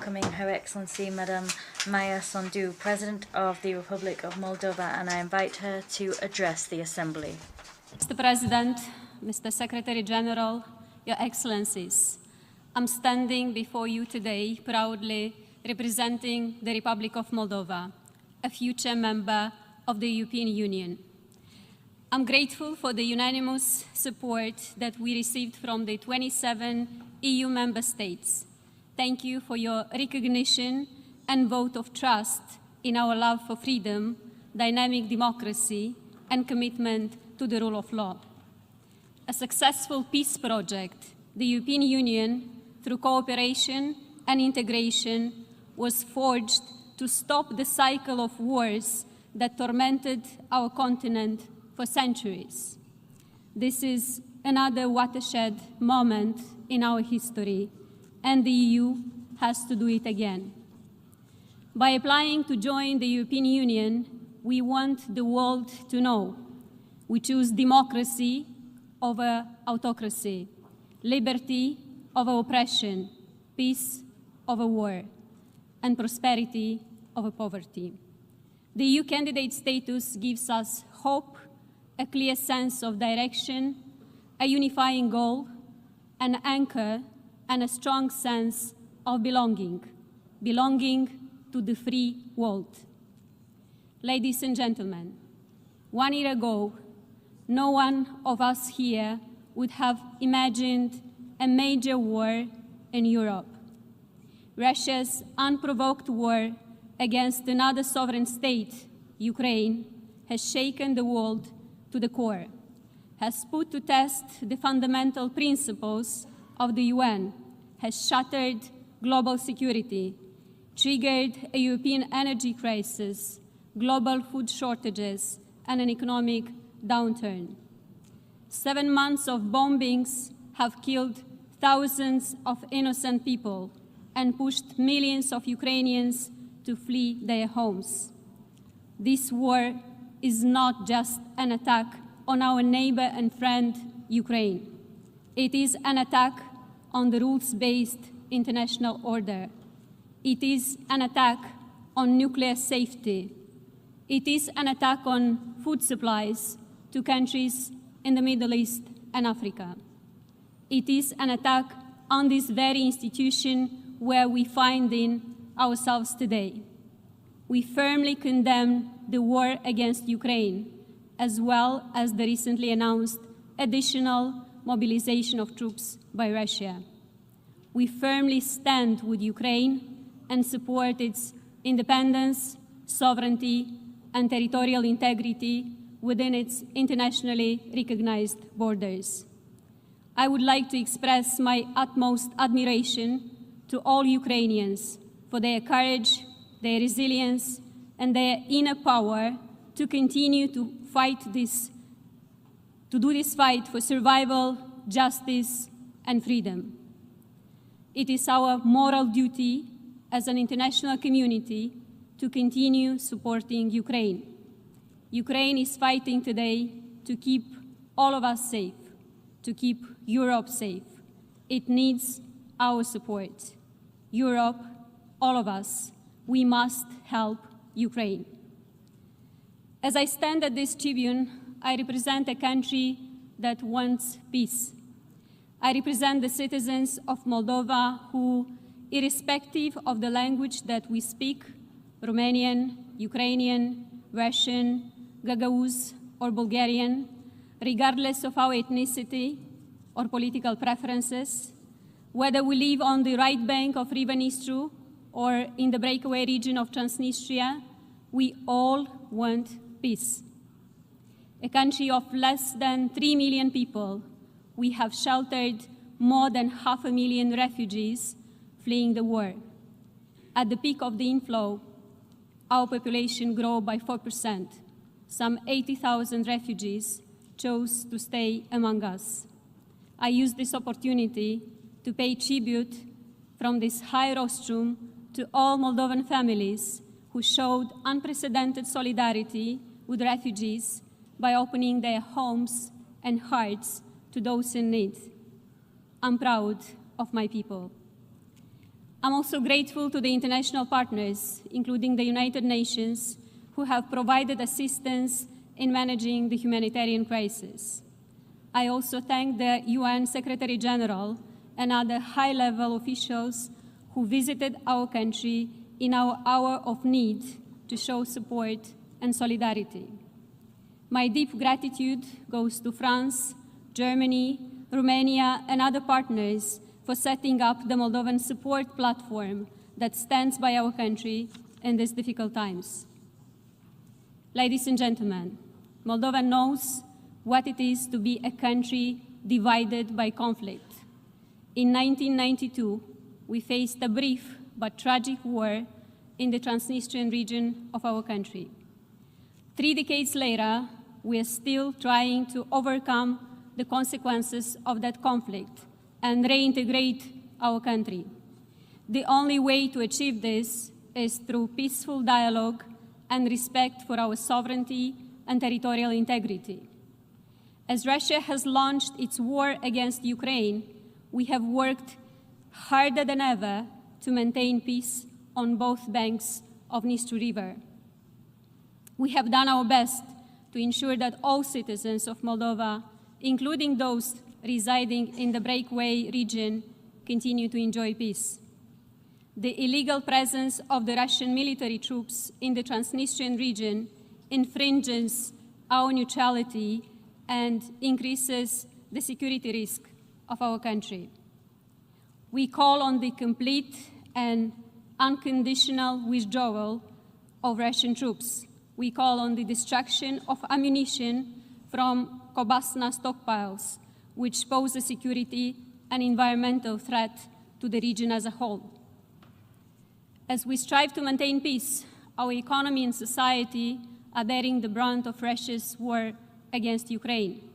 Welcoming Her Excellency Madam Maia Sandu, President of the Republic of Moldova, and I invite her to address the Assembly. Mr. President, Mr. Secretary General, Your Excellencies, I'm standing before you today proudly representing the Republic of Moldova, a future member of the European Union. I'm grateful for the unanimous support that we received from the 27 EU member states. Thank you for your recognition and vote of trust in our love for freedom, dynamic democracy, and commitment to the rule of law. A successful peace project, the European Union, through cooperation and integration, was forged to stop the cycle of wars that tormented our continent for centuries. This is another watershed moment in our history, and the EU has to do it again. By applying to join the European Union, we want the world to know we choose democracy over autocracy, liberty over oppression, peace over war, and prosperity over poverty. The EU candidate status gives us hope, a clear sense of direction, a unifying goal, an anchor, and a strong sense of belonging to the free world. Ladies and gentlemen, 1 year ago, no one of us here would have imagined a major war in Europe. Russia's unprovoked war against another sovereign state, Ukraine, has shaken the world to the core, has put to test the fundamental principles of the UN, has shattered global security, triggered a European energy crisis, global food shortages, and an economic downturn. 7 months of bombings have killed thousands of innocent people and pushed millions of Ukrainians to flee their homes. This war is not just an attack on our neighbor and friend, Ukraine. It is an attack on the rules-based international order. It is an attack on nuclear safety. It is an attack on food supplies to countries in the Middle East and Africa. It is an attack on this very institution where we find in ourselves today. We firmly condemn the war against Ukraine, as well as the recently announced additional mobilization of troops by Russia. We firmly stand with Ukraine and support its independence, sovereignty, and territorial integrity within its internationally recognized borders. I would like to express my utmost admiration to all Ukrainians for their courage, their resilience, and their inner power to continue to do this fight for survival, justice, and freedom. It is our moral duty as an international community to continue supporting Ukraine. Ukraine is fighting today to keep all of us safe, to keep Europe safe. It needs our support. Europe, all of us, we must help Ukraine. As I stand at this tribune, I represent a country that wants peace. I represent the citizens of Moldova who, irrespective of the language that we speak, Romanian, Ukrainian, Russian, Gagauz, or Bulgarian, regardless of our ethnicity or political preferences, whether we live on the right bank of River Nistru or in the breakaway region of Transnistria, we all want peace. A country of less than 3 million people, we have sheltered more than 500,000 refugees fleeing the war. At the peak of the inflow, our population grew by 4%. Some 80,000 refugees chose to stay among us. I use this opportunity to pay tribute from this high rostrum to all Moldovan families who showed unprecedented solidarity with refugees by opening their homes and hearts to those in need. I'm proud of my people. I'm also grateful to the international partners, including the United Nations, who have provided assistance in managing the humanitarian crisis. I also thank the UN Secretary General and other high-level officials who visited our country in our hour of need to show support and solidarity. My deep gratitude goes to France, Germany, Romania, and other partners for setting up the Moldovan support platform that stands by our country in these difficult times. Ladies and gentlemen, Moldova knows what it is to be a country divided by conflict. In 1992, we faced a brief but tragic war in the Transnistrian region of our country. 3 decades later, we are still trying to overcome the consequences of that conflict and reintegrate our country. The only way to achieve this is through peaceful dialogue and respect for our sovereignty and territorial integrity. As Russia has launched its war against Ukraine, we have worked harder than ever to maintain peace on both banks of Dnistru River. We have done our best to ensure that all citizens of Moldova, including those residing in the breakaway region, continue to enjoy peace. The illegal presence of the Russian military troops in the Transnistrian region infringes our neutrality and increases the security risk of our country. We call on the complete and unconditional withdrawal of Russian troops. We call on the destruction of ammunition from Kobasna stockpiles, which pose a security and environmental threat to the region as a whole. As we strive to maintain peace, our economy and society are bearing the brunt of Russia's war against Ukraine.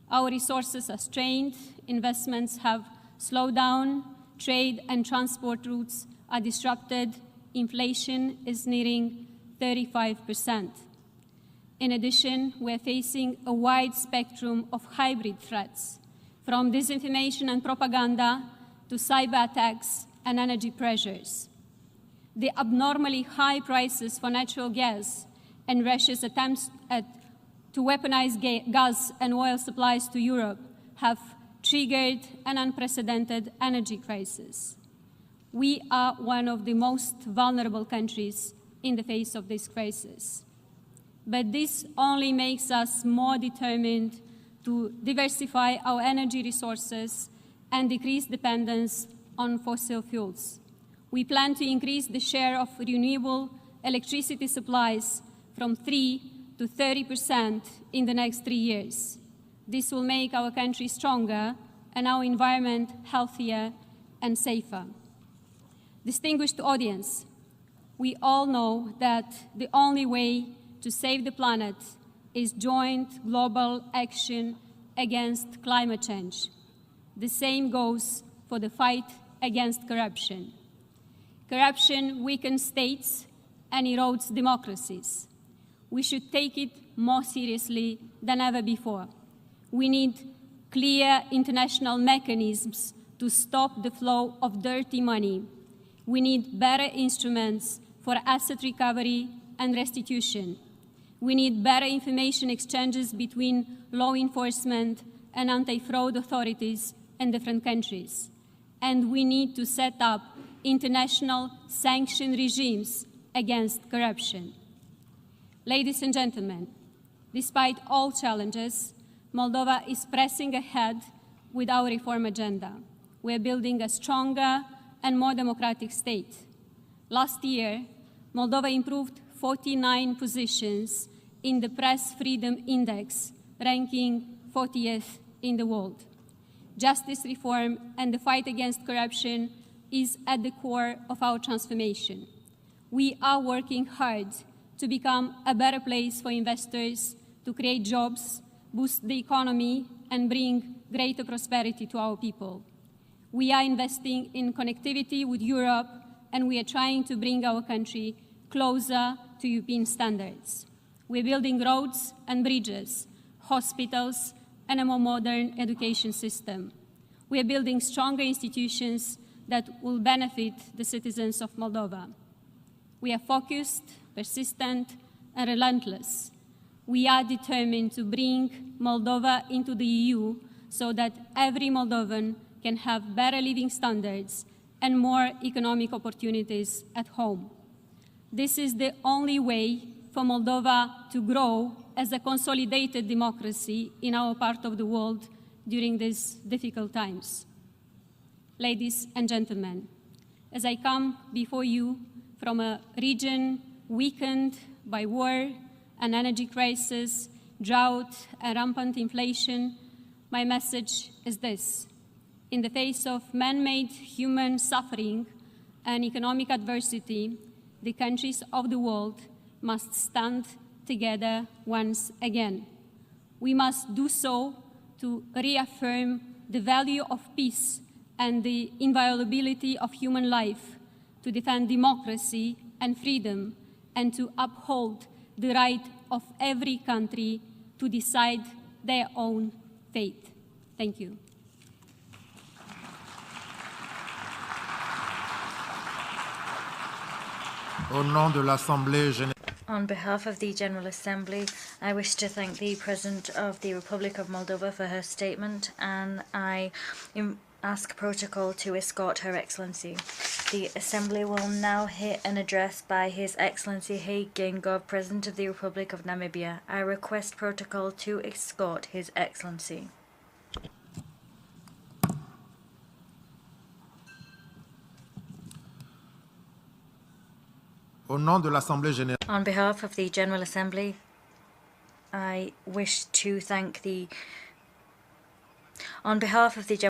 Our resources are strained, investments have slowed down, trade and transport routes are disrupted, inflation is nearing 35%. In addition, we are facing a wide spectrum of hybrid threats, from disinformation and propaganda to cyber attacks and energy pressures. The abnormally high prices for natural gas and Russia's attempts to weaponize gas and oil supplies to Europe have triggered an unprecedented energy crisis. We are one of the most vulnerable countries in the face of this crisis. But this only makes us more determined to diversify our energy resources and decrease dependence on fossil fuels. We plan to increase the share of renewable electricity supplies from 3 to 30% in the next 3 years. This will make our country stronger and our environment healthier and safer. Distinguished audience, we all know that the only way to save the planet is joint global action against climate change. The same goes for the fight against corruption. Corruption weakens states and erodes democracies. We should take it more seriously than ever before. We need clear international mechanisms to stop the flow of dirty money. We need better instruments for asset recovery and restitution. We need better information exchanges between law enforcement and anti-fraud authorities in different countries. And we need to set up international sanction regimes against corruption. Ladies and gentlemen, despite all challenges, Moldova is pressing ahead with our reform agenda. We are building a stronger and more democratic state. Last year, Moldova improved 49 positions in the Press Freedom Index, ranking 40th in the world. Justice reform and the fight against corruption is at the core of our transformation. We are working hard to become a better place for investors, to create jobs, boost the economy, and bring greater prosperity to our people. We are investing in connectivity with Europe, and we are trying to bring our country closer to European standards. We're building roads and bridges, hospitals, and a more modern education system. We are building stronger institutions that will benefit the citizens of Moldova. We are focused, persistent, and relentless. We are determined to bring Moldova into the EU so that every Moldovan can have better living standards and more economic opportunities at home. This is the only way for Moldova to grow as a consolidated democracy in our part of the world during these difficult times. Ladies and gentlemen, as I come before you from a region weakened by war and energy crisis, drought, and rampant inflation, my message is this. In the face of man-made human suffering and economic adversity, the countries of the world must stand together once again. We must do so to reaffirm the value of peace and the inviolability of human life, to defend democracy and freedom, and to uphold the right of every country to decide their own fate. Thank you. Au nom de l'Assemblée générale. On behalf of the General Assembly, I wish to thank the President of the Republic of Moldova for her statement, and I ask protocol to escort Her Excellency. The Assembly will now hear an address by His Excellency Haig Geingob, President of the Republic of Namibia. I request protocol to escort His Excellency. Au nom de l'Assemblée générale. On behalf of the General Assembly, I wish to thank the... On behalf of the